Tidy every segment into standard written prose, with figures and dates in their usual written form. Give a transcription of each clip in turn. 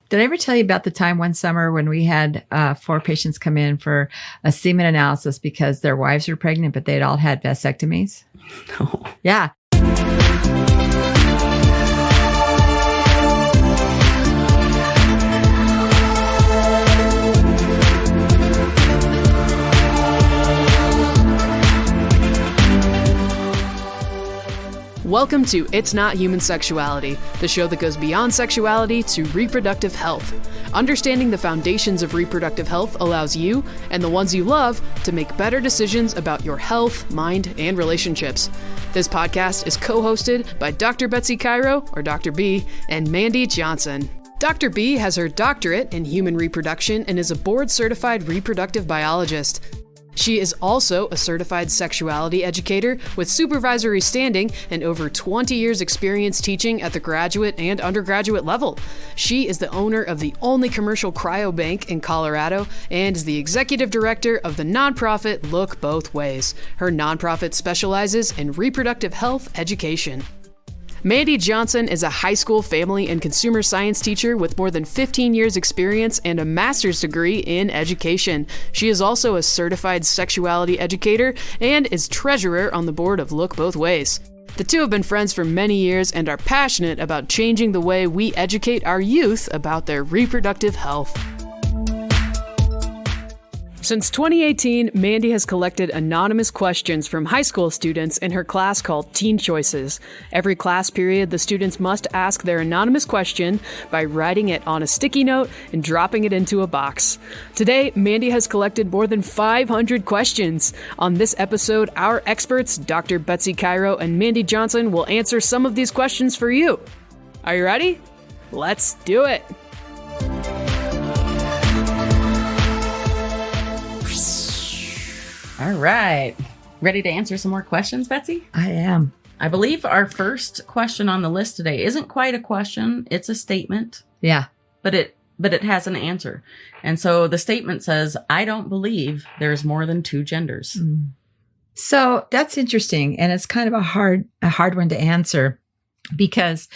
Did I ever tell you about the time one summer when we had 4 patients come in for a semen analysis because their wives were pregnant, but they'd all had vasectomies? No. Yeah. Welcome to It's Not Human Sexuality, the show that goes beyond sexuality to reproductive health. Understanding the foundations of reproductive health allows you and the ones you love to make better decisions about your health, mind, and relationships. This podcast is co-hosted by Dr. Betsy Cairo, or Dr. B, and Mandy Johnson. Dr. B has her doctorate in human reproduction and is a board-certified reproductive biologist. She is also a certified sexuality educator with supervisory standing and over 20 years experience teaching at the graduate and undergraduate level. She is the owner of the only commercial cryobank in Colorado and is the executive director of the nonprofit Look Both Ways. Her nonprofit specializes in reproductive health education. Mandy Johnson is a high school family and consumer science teacher with more than 15 years experience and a master's degree in education. She is also a certified sexuality educator and is treasurer on the board of Look Both Ways. The two have been friends for many years and are passionate about changing the way we educate our youth about their reproductive health. Since 2018, Mandy has collected anonymous questions from high school students in her class called Teen Choices. Every class period, the students must ask their anonymous question by writing it on a sticky note and dropping it into a box. Today, Mandy has collected more than 500 questions. On this episode, our experts, Dr. Betsy Cairo and Mandy Johnson, will answer some of these questions for you. Are you ready? Let's do it. All right. Ready to answer some more questions, Betsy? I am. I believe our first question on the list today isn't quite a question. It's a statement. Yeah. But it has an answer. And so the statement says, I don't believe there's more than 2 genders. Mm. So that's interesting. And it's kind of a hard one to answer because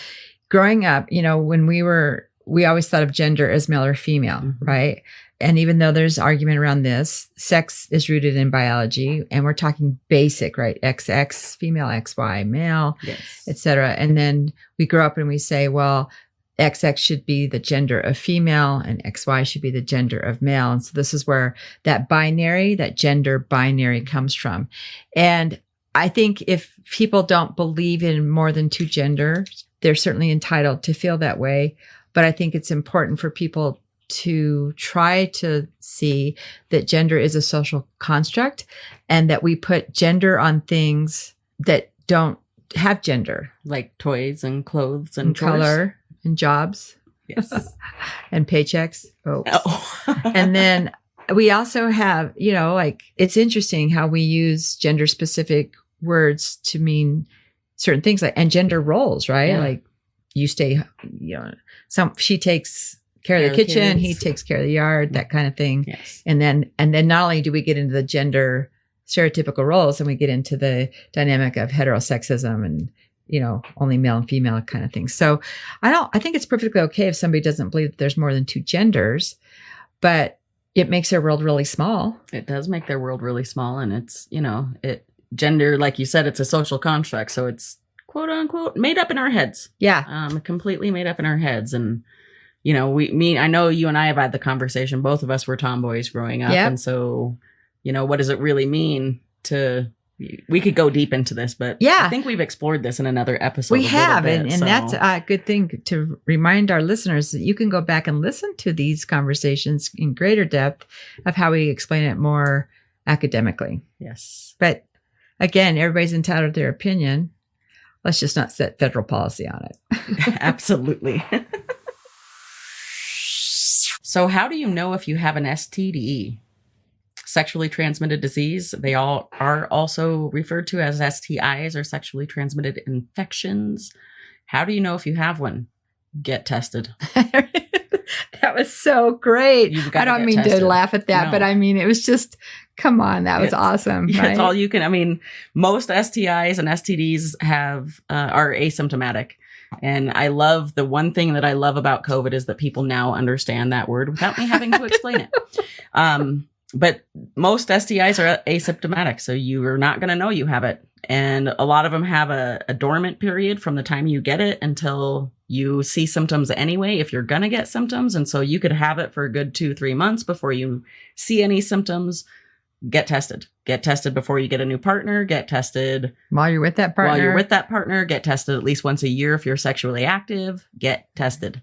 growing up, when we always thought of gender as male or female, mm-hmm. right? And even though there's argument around this, sex is rooted in biology, and we're talking basic, right? XX, female, XY, male, yes, etc. And then we grow up and we say, well, XX should be the gender of female and XY should be the gender of male. And so this is where that gender binary comes from. And I think if people don't believe in more than 2 genders, they're certainly entitled to feel that way. But I think it's important for people to try to see that gender is a social construct and that we put gender on things that don't have gender. Like toys and clothes and color and jobs. Yes. And paychecks. Oh. And then we also have, it's interesting how we use gender specific words to mean certain things and gender roles, right? Yeah. Like you stay, she takes care of the kitchen, he takes care of the yard, that kind of thing. Yes. And then not only do we get into the gender stereotypical roles, and we get into the dynamic of heterosexism and, only male and female kind of thing. So I think it's perfectly okay if somebody doesn't believe that there's more than 2 genders, but it makes their world really small. It does make their world really small. And it's, gender, like you said, it's a social construct. So it's quote unquote made up in our heads. Yeah. Completely made up in our heads. And I know you and I have had the conversation. Both of us were tomboys growing up. Yep. And so, what does it really mean we could go deep into this, but yeah, I think we've explored this in another episode. We have. And that's a good thing to remind our listeners that you can go back and listen to these conversations in greater depth of how we explain it more academically. Yes. But again, everybody's entitled to their opinion. Let's just not set federal policy on it. Absolutely. So how do you know if you have an STD? Sexually transmitted disease. They all are also referred to as STIs or sexually transmitted infections. How do you know if you have one? Get tested. That was so great. I don't mean to laugh at that, but I mean, it was just, come on, that was awesome. Yeah, right? It's all you can. I mean, most STIs and STDs are asymptomatic. And I love the one thing that I love about COVID is that people now understand that word without me having to explain it. But most STIs are asymptomatic, so you are not going to know you have it. And a lot of them have a dormant period from the time you get it until you see symptoms anyway, if you're going to get symptoms. And so you could have it for a good 2-3 months before you see any symptoms. Get tested. Get tested before you get a new partner. Get tested While you're with that partner. while you're with that partner. Get tested at least once a year if you're sexually active. Get tested.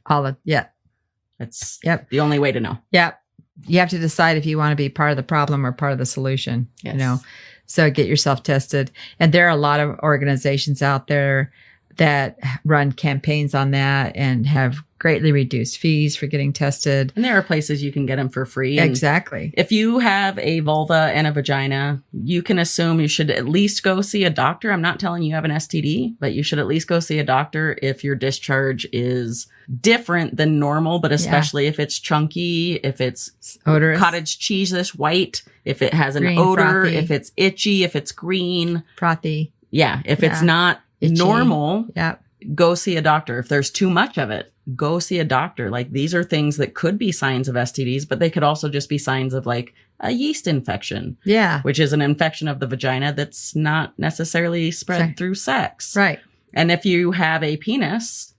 That's the only way to know. Yep. You have to decide if you want to be part of the problem or part of the solution, Yes. you know. So get yourself tested. And there are a lot of organizations out there that run campaigns on that and have greatly reduced fees for getting tested. And there are places you can get them for free. And Exactly. if you have a vulva and a vagina, you can assume you should at least go see a doctor. I'm not telling you have an STD, but you should at least go see a doctor if your discharge is different than normal, but especially if it's chunky, if it's Odorous. cottage cheese-ish white, if it has an Green, odor, frothy. if it's itchy, if it's green. Frothy. Yeah. If it's Yeah. not Itchy. normal, Yep. go see a doctor. If there's too much of it, go see a doctor. Like these are things that could be signs of STDs, but they could also just be signs of like a yeast infection, Yeah. which is an infection of the vagina that's not necessarily spread Sorry. through sex. Right. And if you have a penis,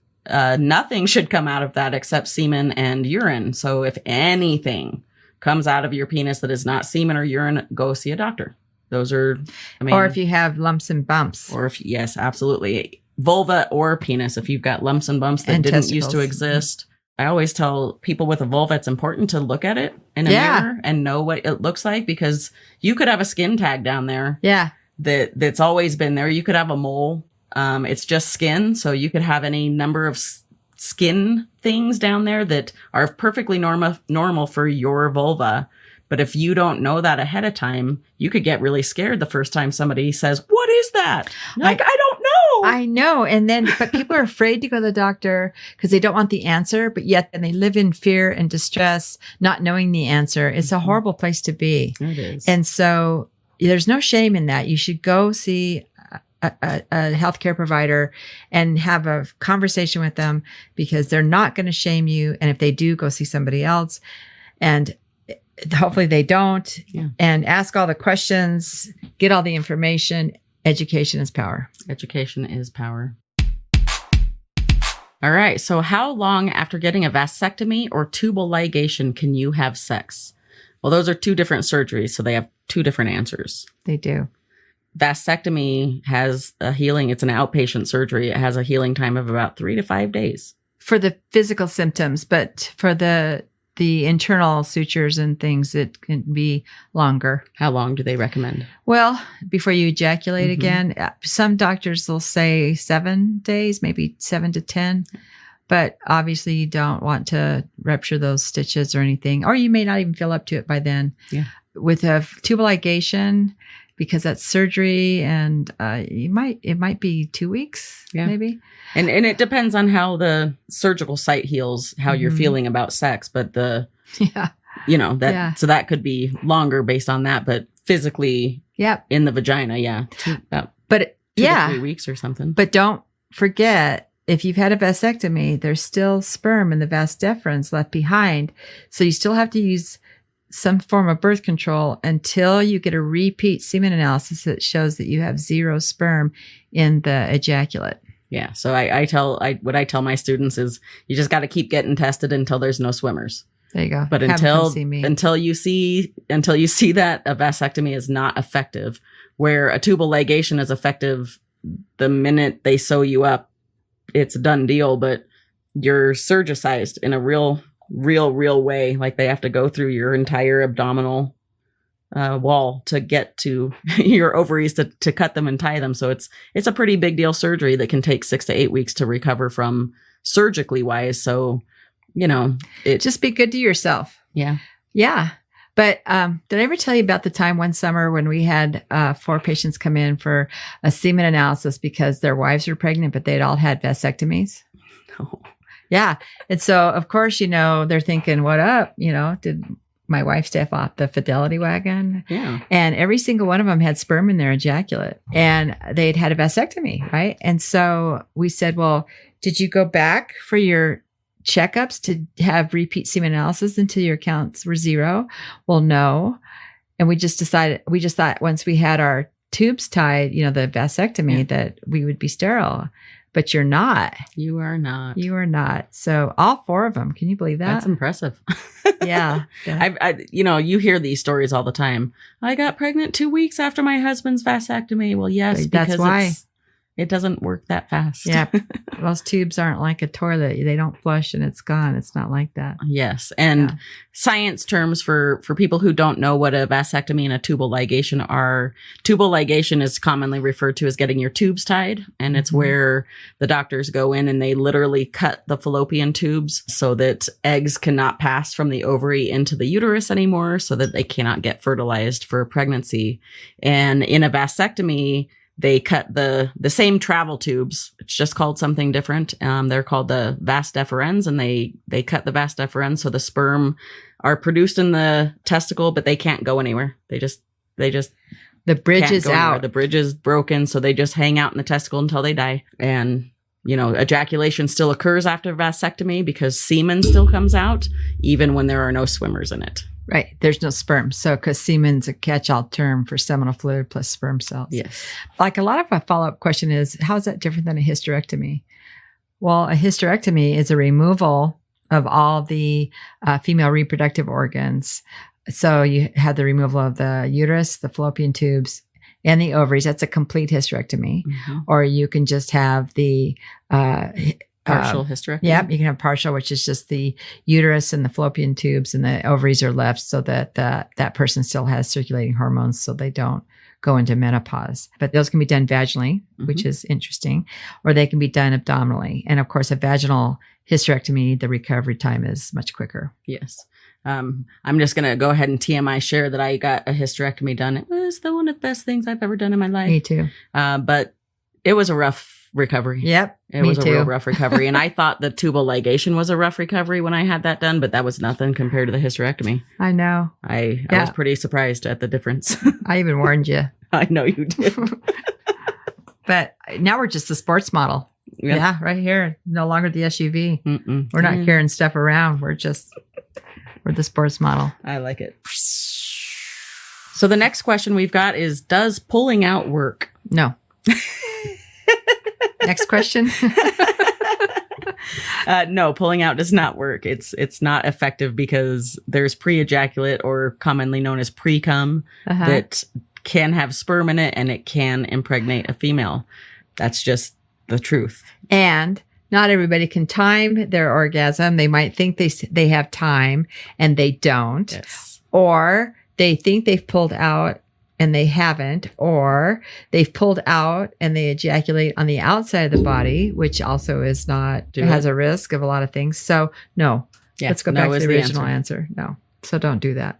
nothing should come out of that except semen and urine. So if anything comes out of your penis that is not semen or urine, go see a doctor. Those are, Or if you have lumps and bumps. yes, absolutely. Vulva or penis, if you've got lumps and bumps that And didn't used to testicles. exist. I always tell people with a vulva, it's important to look at it in a mirror and know what it looks like, because you could have a skin tag down there Yeah. that's always been there. You could have a mole. It's just skin. So you could have any number of skin things down there that are perfectly normal for your vulva. But if you don't know that ahead of time, you could get really scared the first time somebody says, "What is that?" Like, I don't know. I know. And then, but people are afraid to go to the doctor because they don't want the answer, but yet then they live in fear and distress, not knowing the answer. It's a horrible place to be. It is. And so there's no shame in that. You should go see a healthcare provider and have a conversation with them, because they're not going to shame you. And if they do, go see somebody else. And hopefully they don't. Yeah. And ask all the questions, get all the information. Education is power. Education is power. All right. So how long after getting a vasectomy or tubal ligation can you have sex? Well, those are two different surgeries, so they have two different answers. They do. Vasectomy has a healing. It's an outpatient surgery. It has a healing time of about 3 to 5 days. For the physical symptoms, but for the internal sutures and things, it can be longer. How long do they recommend? Well, before you ejaculate Mhm. again, some doctors will say 7 days, maybe 7 to 10. But obviously you don't want to rupture those stitches or anything, or you may not even feel up to it by then. Yeah. With a tubal ligation, because that's surgery, and it might be 2 weeks, Yeah. maybe. And it depends on how the surgical site heals, how you're Mhm. feeling about sex. But Yeah. so that could be longer based on that. But physically Yep. in the vagina, about But 2 yeah. to 3 weeks or something. But don't forget, if you've had a vasectomy, there's still sperm in the vas deferens left behind. So you still have to use some form of birth control until you get a repeat semen analysis that shows that you have 0 sperm in the ejaculate. Yeah. So what I tell my students is you just got to keep getting tested until there's no swimmers. There you go. But Have them until come see me. you see that a vasectomy is not effective, where a tubal ligation is effective the minute they sew you up, it's a done deal. But you're surgicized in a real way. Like they have to go through your entire abdominal wall to get to your ovaries to cut them and tie them. So it's a pretty big deal surgery that can take 6 to 8 weeks to recover from, surgically wise. So, Just be good to yourself. yeah. Yeah. But did I ever tell you about the time one summer when we had 4 patients come in for a semen analysis because their wives were pregnant, but they'd all had vasectomies? No. Yeah. And so, of course, they're thinking, what up? Did my wife step off the fidelity wagon? Yeah. And every single one of them had sperm in their ejaculate, and they'd had a vasectomy, right? And so we said, well, did you go back for your checkups to have repeat semen analysis until your counts were 0? Well, no. And we just thought once we had our tubes tied, the vasectomy, that we would be sterile. But you're not. You are not. You are not. So all 4 of them. Can you believe that? That's impressive. Yeah. You hear these stories all the time. I got pregnant 2 weeks after my husband's vasectomy. Well, yes, because that's why. It doesn't work that fast. Yeah. Those tubes aren't like a toilet. They don't flush and it's gone. It's not like that. Yes. And science terms for people who don't know what a vasectomy and a tubal ligation are. Tubal ligation is commonly referred to as getting your tubes tied. And it's where the doctors go in and they literally cut the fallopian tubes so that eggs cannot pass from the ovary into the uterus anymore, so that they cannot get fertilized for pregnancy. And in a vasectomy, they cut the same travel tubes. It's just called something different. They're called the vas deferens, and they cut the vas deferens so the sperm are produced in the testicle, but they can't go anywhere. They just the bridge is out. Anywhere. The bridge is broken, so they just hang out in the testicle until they die. And ejaculation still occurs after vasectomy because semen still comes out, even when there are no swimmers in it. Right. There's no sperm. So, because semen's a catch-all term for seminal fluid plus sperm cells. Yes. Like a lot of my follow-up question is, how is that different than a hysterectomy? Well, a hysterectomy is a removal of all the female reproductive organs. So you have the removal of the uterus, the fallopian tubes, and the ovaries. That's a complete hysterectomy. Mm-hmm. Or you can just have the partial hysterectomy. Yep, you can have partial, which is just the uterus and the fallopian tubes and the ovaries are left, so that that person still has circulating hormones, so they don't go into menopause. But those can be done vaginally, which is interesting, or they can be done abdominally. And of course, a vaginal hysterectomy, the recovery time is much quicker. Yes. I'm just going to go ahead and TMI share that I got a hysterectomy done. It was one of the best things I've ever done in my life. Me too. But it was a rough recovery. Yep. It was a real rough recovery. And I thought the tubal ligation was a rough recovery when I had that done, but that was nothing compared to the hysterectomy. I know. I was pretty surprised at the difference. I even warned you. I know you did. But now we're just a sports model. Yep. Yeah, right here. No longer the SUV. We're not carrying stuff around. We're the sports model. I like it. So the next question we've got is, does pulling out work? No. Next question. No, pulling out does not work. It's not effective because there's pre-ejaculate, or commonly known as pre-cum, that can have sperm in it and it can impregnate a female. That's just the truth. And not everybody can time their orgasm. They might think they have time and they don't. Yes. Or they think they've pulled out and they haven't, or they've pulled out and they ejaculate on the outside of the body, which also is has a risk of a lot of things. So no, let's go back to the original answer. No. So don't do that.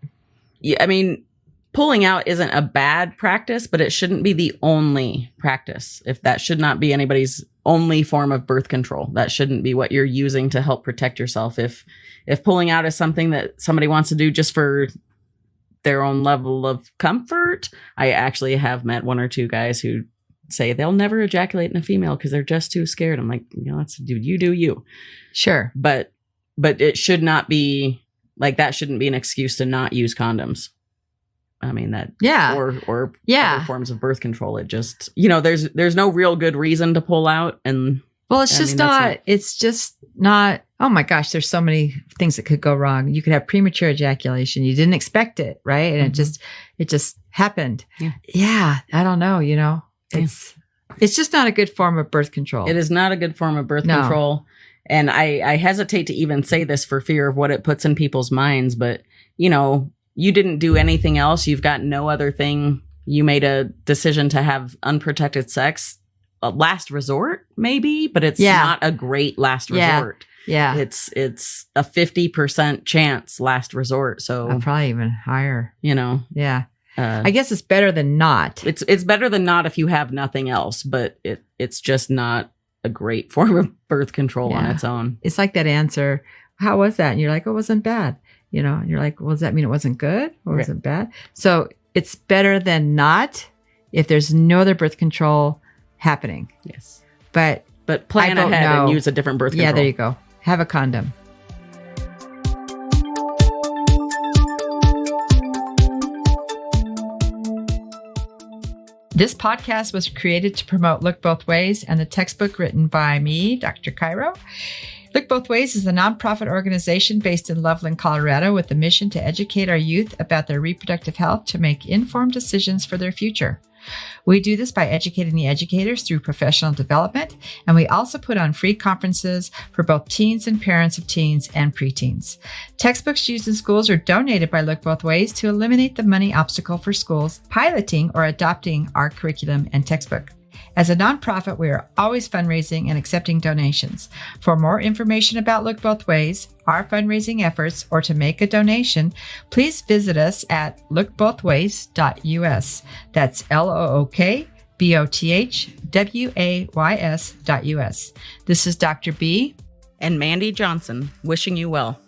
Yeah. I mean, pulling out isn't a bad practice, but it shouldn't be the only practice. If that should not be anybody's only form of birth control, that shouldn't be what you're using to help protect yourself. If pulling out is something that somebody wants to do just for their own level of comfort, I actually have met 1 or 2 guys who say they'll never ejaculate in a female because they're just too scared. I'm like, dude, you do you. Sure. But it should not be like, that shouldn't be an excuse to not use condoms. I mean that, or other forms of birth control. It just, there's no real good reason to pull out. And it's just not, oh my gosh, there's so many things that could go wrong. You could have premature ejaculation. You didn't expect it, right? And it just happened. Yeah. I don't know, it's just not a good form of birth control. It is not a good form of birth control. And I hesitate to even say this for fear of what it puts in people's minds, but you didn't do anything else. You've got no other thing. You made a decision to have unprotected sex. A last resort, maybe, but it's not a great last resort. Yeah. It's a 50% chance last resort. So probably even higher. Yeah. I guess it's better than not. It's better than not if you have nothing else, but it's just not a great form of birth control on its own. It's like that answer, how was that? And you're like, oh, it wasn't bad. And you're like, well, does that mean it wasn't good or was it bad? So it's better than not if there's no other birth control happening. Yes. But But plan I vote ahead no. and use a different birth control. Yeah, there you go. Have a condom. This podcast was created to promote Look Both Ways and the textbook written by me, Dr. Cairo. Look Both Ways is a nonprofit organization based in Loveland, Colorado, with the mission to educate our youth about their reproductive health to make informed decisions for their future. We do this by educating the educators through professional development, and we also put on free conferences for both teens and parents of teens and preteens. Textbooks used in schools are donated by Look Both Ways to eliminate the money obstacle for schools piloting or adopting our curriculum and textbook. As a nonprofit, we are always fundraising and accepting donations. For more information about Look Both Ways, our fundraising efforts, or to make a donation, please visit us at lookbothways.us. That's LOOKBOTHWAYS.us. This is Dr. B. And Mandy Johnson, wishing you well.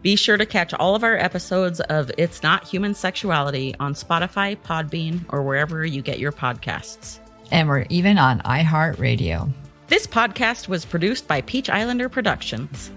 Be sure to catch all of our episodes of It's Not Human Sexuality on Spotify, Podbean, or wherever you get your podcasts. And we're even on iHeartRadio. This podcast was produced by Peach Islander Productions.